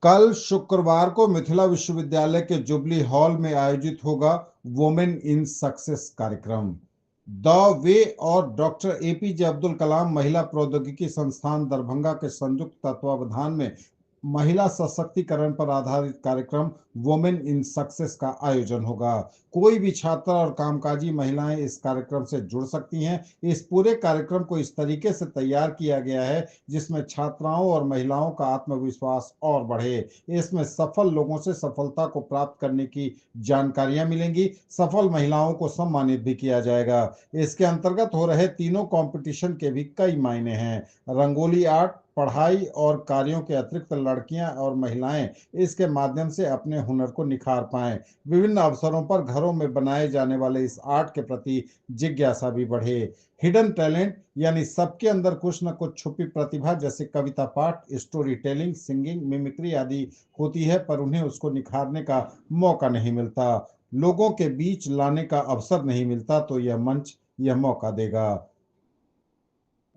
कल शुक्रवार को मिथिला विश्वविद्यालय के जुबली हॉल में आयोजित होगा वुमेन इन सक्सेस कार्यक्रम। द वे और डॉक्टर एपीजे अब्दुल कलाम महिला प्रौद्योगिकी संस्थान दरभंगा के संयुक्त तत्वावधान में महिला सशक्तिकरण पर आधारित कार्यक्रम वुमेन इन सक्सेस का आयोजन होगा। कोई भी छात्र और कामकाजी महिलाएं इस कार्यक्रम से जुड़ सकती हैं। इस पूरे कार्यक्रम को इस तरीके से तैयार किया गया है जिसमें छात्राओं और महिलाओं का आत्मविश्वास और बढ़े। इसमें सफल लोगों से सफलता को प्राप्त करने की जानकारियां मिलेंगी। सफल महिलाओं को सम्मानित भी किया जाएगा। इसके अंतर्गत हो रहे तीनों कंपटीशन के भी कई मायने हैं। रंगोली आर्ट, पढ़ाई और कार्यों के अतिरिक्त लड़कियां और महिलाएं इसके माध्यम से अपने हुनर को निखार पाएं। विभिन्न अवसरों पर घरों में बनाए जाने वाले इस आर्ट के प्रति जिज्ञासा भी बढ़े। हिडन टैलेंट यानी सबके अंदर कुछ न कुछ छुपी प्रतिभा जैसे कविता पाठ, स्टोरी टेलिंग, सिंगिंग, मिमिक्री आदि होती है, पर उन्हें उसको निखारने का मौका नहीं मिलता, लोगों के बीच लाने का अवसर नहीं मिलता, तो यह मंच यह मौका देगा।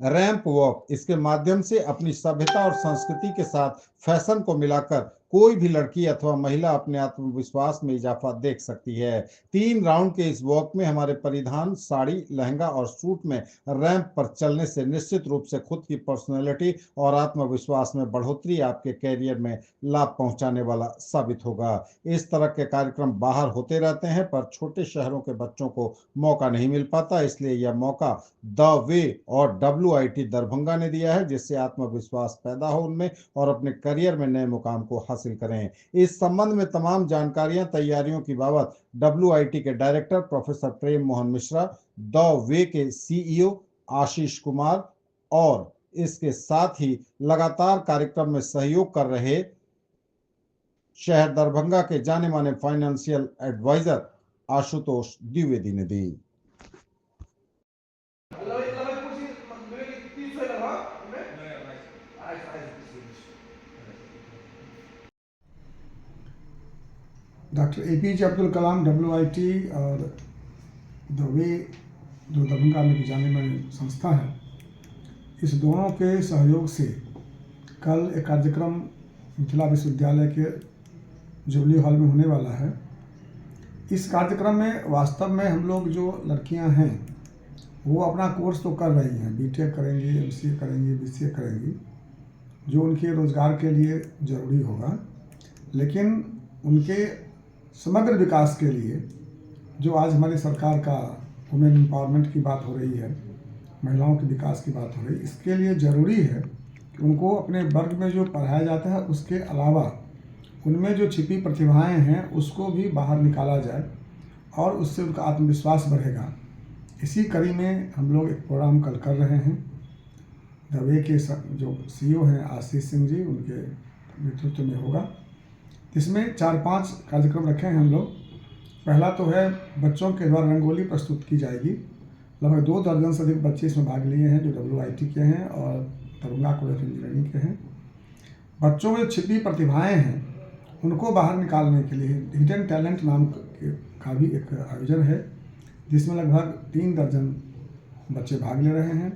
रैंप वॉक, इसके माध्यम से अपनी सभ्यता और संस्कृति के साथ फैशन को मिलाकर कोई भी लड़की अथवा महिला अपने आत्मविश्वास में इजाफा देख सकती है। 3 राउंड के इस वॉक में हमारे परिधान, साड़ी, लहंगा और सूट में रैंप पर चलने से निश्चित रूप से खुद की पर्सनैलिटी और आत्मविश्वास में बढ़ोतरी आपके कैरियर में लाभ पहुंचाने वाला साबित होगा। इस तरह के कार्यक्रम बाहर होते रहते हैं, पर छोटे शहरों के बच्चों को मौका नहीं मिल पाता, इसलिए यह मौका द वे और WIT दरभंगा ने दिया है, जिससे आत्मविश्वास पैदा हो उनमें और अपने करियर में नए मुकाम को हासिल करें। इस संबंध में तमाम जानकारियां, तैयारियों की बाबत WIT के director professor Prem Mohan Mishra, the way के CEO आशीष कुमार और इसके साथ ही लगातार कार्यक्रम में सहयोग कर रहे शहर दरभंगा के जाने माने फाइनेंशियल एडवाइजर आशुतोष द्विवेदी ने दी। Doctor APJ Abdul Kalam WIT और द वे जो दरभंगा में भी जाने मानी संस्था है, इस दोनों के सहयोग से कल एक कार्यक्रम मिथिला विश्वविद्यालय के जुबली हॉल में होने वाला है। इस कार्यक्रम में वास्तव में हम लोग जो लड़कियां हैं वो अपना कोर्स तो कर रही हैं, BTech करेंगी, MCA करेंगी, BCA करेंगी, जो उनके रोज़गार के लिए ज़रूरी होगा, लेकिन उनके समग्र विकास के लिए जो आज हमारी सरकार का वुमेन एम्पावरमेंट की बात हो रही है, महिलाओं के विकास की बात हो रही है, इसके लिए ज़रूरी है कि उनको अपने वर्ग में जो पढ़ाया जाता है उसके अलावा उनमें जो छिपी प्रतिभाएं हैं उसको भी बाहर निकाला जाए और उससे उनका आत्मविश्वास बढ़ेगा। इसी कड़ी में हम लोग एक प्रोग्राम कल कर रहे हैं। द वे के जो CEO हैं आशीष सिंह जी, उनके नेतृत्व में होगा। इसमें 4-5 कार्यक्रम रखे हैं हम लोग। पहला तो है बच्चों के द्वारा रंगोली प्रस्तुत की जाएगी। लगभग 2 दर्जन से अधिक बच्चे इसमें भाग लिए हैं, जो WIT के हैं और दरभंगा कॉलेज ऑफ इंजीनियरिंग के हैं। बच्चों में छिपी प्रतिभाएं हैं उनको बाहर निकालने के लिए हिडन टैलेंट नाम का भी एक आयोजन है, जिसमें लगभग 3 दर्जन बच्चे भाग ले रहे हैं।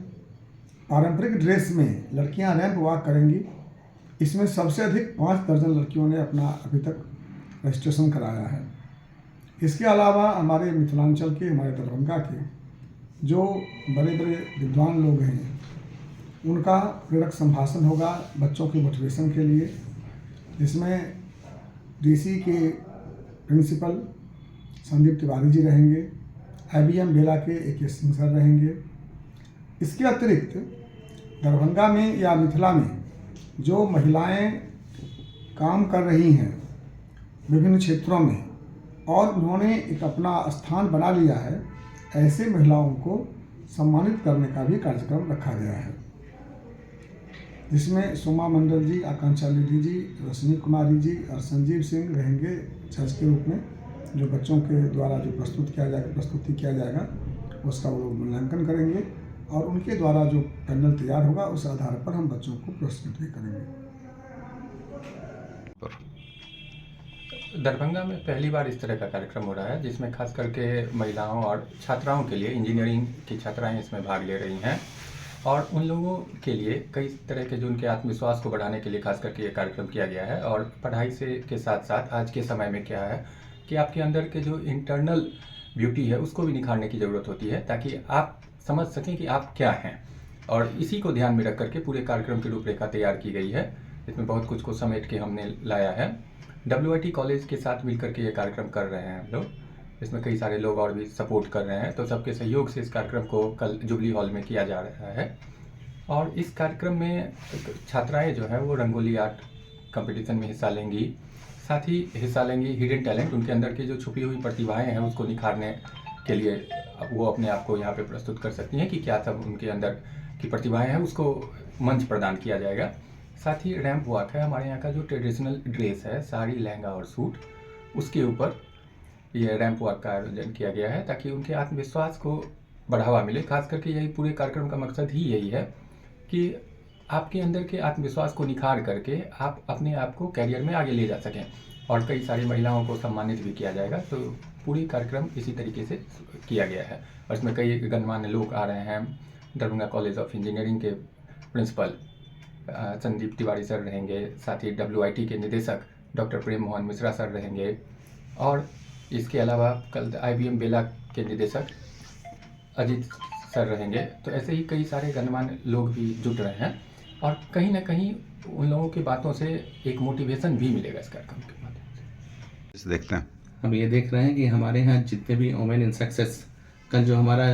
पारंपरिक ड्रेस में लड़कियां रैंप वॉक करेंगी। इसमें सबसे अधिक 5 दर्जन लड़कियों ने अपना अभी तक रजिस्ट्रेशन कराया है। इसके अलावा हमारे मिथिलांचल के, हमारे दरभंगा के जो बड़े बड़े विद्वान लोग हैं उनका प्रेरक संभाषण होगा बच्चों के मोटिवेशन के लिए, जिसमें DC के प्रिंसिपल संदीप तिवारी जी रहेंगे, IBM बेला के AK सिंह सर रहेंगे। इसके अतिरिक्त दरभंगा में या मिथिला में जो महिलाएं काम कर रही हैं विभिन्न क्षेत्रों में और उन्होंने एक अपना स्थान बना लिया है, ऐसे महिलाओं को सम्मानित करने का भी कार्यक्रम रखा गया है, जिसमें सोमा मंडल जी, आकांक्षा लेडी जी, रश्मि कुमारी जी और संजीव सिंह रहेंगे जज के रूप में। जो बच्चों के द्वारा जो प्रस्तुति किया जाएगा उसका वो लोग मूल्यांकन करेंगे और उनके द्वारा जो पैनल तैयार होगा उस आधार पर हम बच्चों को पुरस्कृत भी करेंगे। दरभंगा में पहली बार इस तरह का कार्यक्रम हो रहा है, जिसमें खास करके महिलाओं और छात्राओं के लिए, इंजीनियरिंग की छात्राएं इसमें भाग ले रही हैं। और उन लोगों के लिए कई तरह के जो उनके आत्मविश्वास को बढ़ाने के लिए खास करके ये कार्यक्रम किया गया है। और पढ़ाई से के साथ साथ आज के समय में क्या है कि आपके अंदर के जो इंटरनल ब्यूटी है उसको भी निखारने की ज़रूरत होती है, ताकि आप समझ सकें कि आप क्या हैं। और इसी को ध्यान में रख करके पूरे कार्यक्रम की रूपरेखा तैयार की गई है। इसमें बहुत कुछ को समेट के हमने लाया है। WIT कॉलेज के साथ मिलकर के ये कार्यक्रम कर रहे हैं हम लोग। इसमें कई सारे लोग और भी सपोर्ट कर रहे हैं, तो सबके सहयोग से इस कार्यक्रम को कल जुबली हॉल में किया जा रहा है। और इस कार्यक्रम में छात्राएं जो हैं वो रंगोली आर्ट कंपटीशन में हिस्सा लेंगी, साथ ही हिस्सा लेंगी हिडन टैलेंट, उनके अंदर की जो छुपी हुई प्रतिभाएं हैं उसको निखारने के लिए वो अपने आप को यहाँ पे प्रस्तुत कर सकती हैं कि क्या सब उनके अंदर की प्रतिभाएं हैं, उसको मंच प्रदान किया जाएगा। साथ ही रैंप वॉक है, हमारे यहाँ का जो ट्रेडिशनल ड्रेस है, साड़ी, लहंगा और सूट, उसके ऊपर ये रैंप वॉक का आयोजन किया गया है ताकि उनके आत्मविश्वास को बढ़ावा मिले। खास करके यही पूरे कार्यक्रम का मकसद ही यही है कि आपके अंदर के आत्मविश्वास को निखार करके आप अपने आप को कैरियर में आगे ले जा सकें। और कई सारी महिलाओं को सम्मानित भी किया जाएगा। तो पूरी कार्यक्रम इसी तरीके से किया गया है। और इसमें कई गणमान्य लोग आ रहे हैं। दरभंगा कॉलेज ऑफ इंजीनियरिंग के प्रिंसिपल संदीप तिवारी सर रहेंगे, साथ ही WIT के निदेशक डॉक्टर प्रेम मोहन मिश्रा सर रहेंगे, और इसके अलावा कल IBM बेला के निदेशक अजीत सर रहेंगे। तो ऐसे ही कई सारे गणमान्य लोग भी जुट रहे हैं और कहीं ना कहीं उन लोगों की बातों से एक मोटिवेशन भी मिलेगा इस कार्यक्रम के माध्यम से। देखते हैं, हम ये देख रहे हैं कि हमारे यहाँ जितने भी वोमेन इन सक्सेस का जो हमारा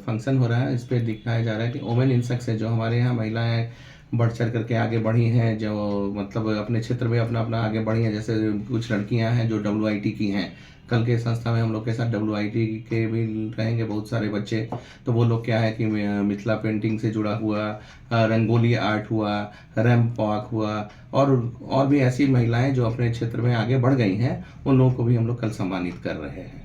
फंक्शन हो रहा है, इस पर दिखाया जा रहा है कि वोमेन इन सक्सेस जो हमारे यहाँ महिलाएं बढ़ चढ़ करके आगे बढ़ी हैं, जो मतलब अपने क्षेत्र में अपना अपना आगे बढ़ी हैं। जैसे कुछ लड़कियां हैं जो WIT की हैं, कल के संस्था में हम लोग के साथ WIT के भी रहेंगे बहुत सारे बच्चे। तो वो लोग क्या है कि मिथिला पेंटिंग से जुड़ा हुआ, रंगोली आर्ट हुआ, रैंप वॉक हुआ, और भी ऐसी महिलाएं जो अपने क्षेत्र में आगे बढ़ गई हैं, उन लोगों को भी हम लोग कल सम्मानित कर रहे हैं।